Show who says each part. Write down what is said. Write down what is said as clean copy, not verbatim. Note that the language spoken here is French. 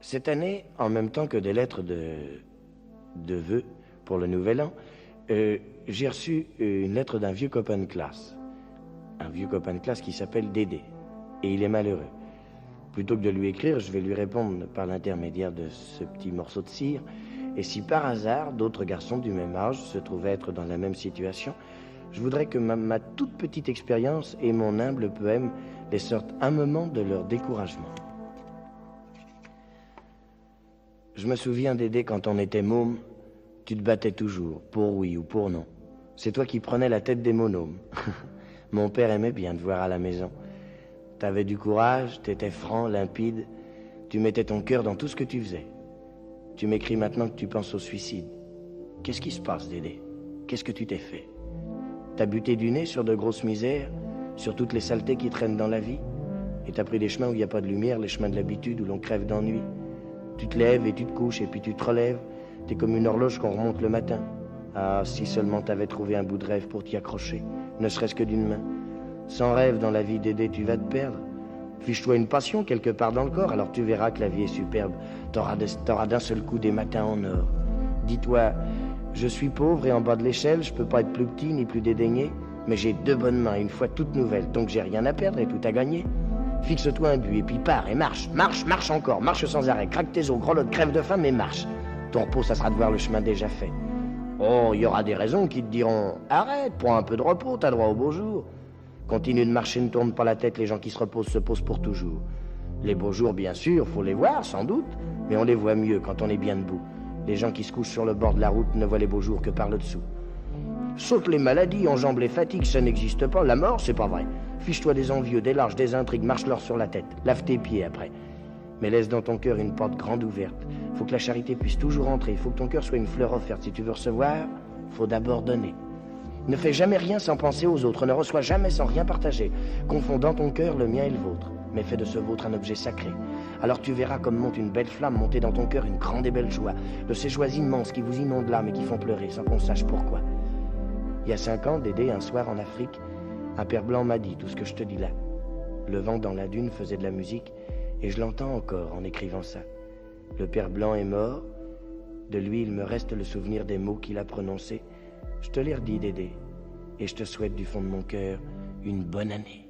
Speaker 1: Cette année, en même temps que des lettres de vœux pour le nouvel an, j'ai reçu une lettre d'un vieux copain de classe. Un vieux copain de classe qui s'appelle Dédé. Et il est malheureux. Plutôt que de lui écrire, je vais lui répondre par l'intermédiaire de ce petit morceau de cire. Et si par hasard, d'autres garçons du même âge se trouvaient être dans la même situation, je voudrais que ma toute petite expérience et mon humble poème les sortent un moment de leur découragement. Je me souviens, Dédé, quand on était môme, tu te battais toujours, pour oui ou pour non. C'est toi qui prenais la tête des monômes. Mon père aimait bien te voir à la maison. T'avais du courage, t'étais franc, limpide, tu mettais ton cœur dans tout ce que tu faisais. Tu m'écris maintenant que tu penses au suicide. Qu'est-ce qui se passe, Dédé? Qu'est-ce que tu t'es fait? T'as buté du nez sur de grosses misères, sur toutes les saletés qui traînent dans la vie, et t'as pris des chemins où il n'y a pas de lumière, les chemins de l'habitude où l'on crève d'ennui. Tu te lèves et tu te couches et puis tu te relèves. T'es comme une horloge qu'on remonte le matin. Ah, si seulement t'avais trouvé un bout de rêve pour t'y accrocher, ne serait-ce que d'une main. Sans rêve dans la vie, Dédé, tu vas te perdre. Fiche-toi une passion quelque part dans le corps, alors tu verras que la vie est superbe. T'auras d'un seul coup des matins en or. Dis-toi, je suis pauvre et en bas de l'échelle, je peux pas être plus petit ni plus dédaigné, mais j'ai deux bonnes mains, une fois toutes nouvelles, donc j'ai rien à perdre et tout à gagner. Fixe-toi un but et puis pars et marche, marche, marche encore, marche sans arrêt, craque tes os, grelotte, crève de faim, mais marche. Ton repos, ça sera de voir le chemin déjà fait. Oh, il y aura des raisons qui te diront « Arrête, prends un peu de repos, t'as droit au beau jour. » Continue de marcher, ne tourne pas la tête, les gens qui se posent pour toujours. Les beaux jours, bien sûr, faut les voir, sans doute, mais on les voit mieux quand on est bien debout. Les gens qui se couchent sur le bord de la route ne voient les beaux jours que par le dessous. Saute les maladies, enjambe les fatigues, ça n'existe pas. La mort, c'est pas vrai. Fiche-toi des envieux, des larges, des intrigues, marche-leur sur la tête. Lave tes pieds après. Mais laisse dans ton cœur une porte grande ouverte. Faut que la charité puisse toujours entrer. Faut que ton cœur soit une fleur offerte. Si tu veux recevoir, faut d'abord donner. Ne fais jamais rien sans penser aux autres. Ne reçois jamais sans rien partager. Confonds dans ton cœur le mien et le vôtre. Mais fais de ce vôtre un objet sacré. Alors tu verras comme monte une belle flamme, monter dans ton cœur une grande et belle joie. De ces joies immenses qui vous inondent l'âme et qui font pleurer sans qu'on sache pourquoi. Il y a 5 ans, Dédé, un soir en Afrique, un père blanc m'a dit tout ce que je te dis là. Le vent dans la dune faisait de la musique et je l'entends encore en écrivant ça. Le père blanc est mort. De lui, il me reste le souvenir des mots qu'il a prononcés. Je te les redis, Dédé, et je te souhaite du fond de mon cœur une bonne année.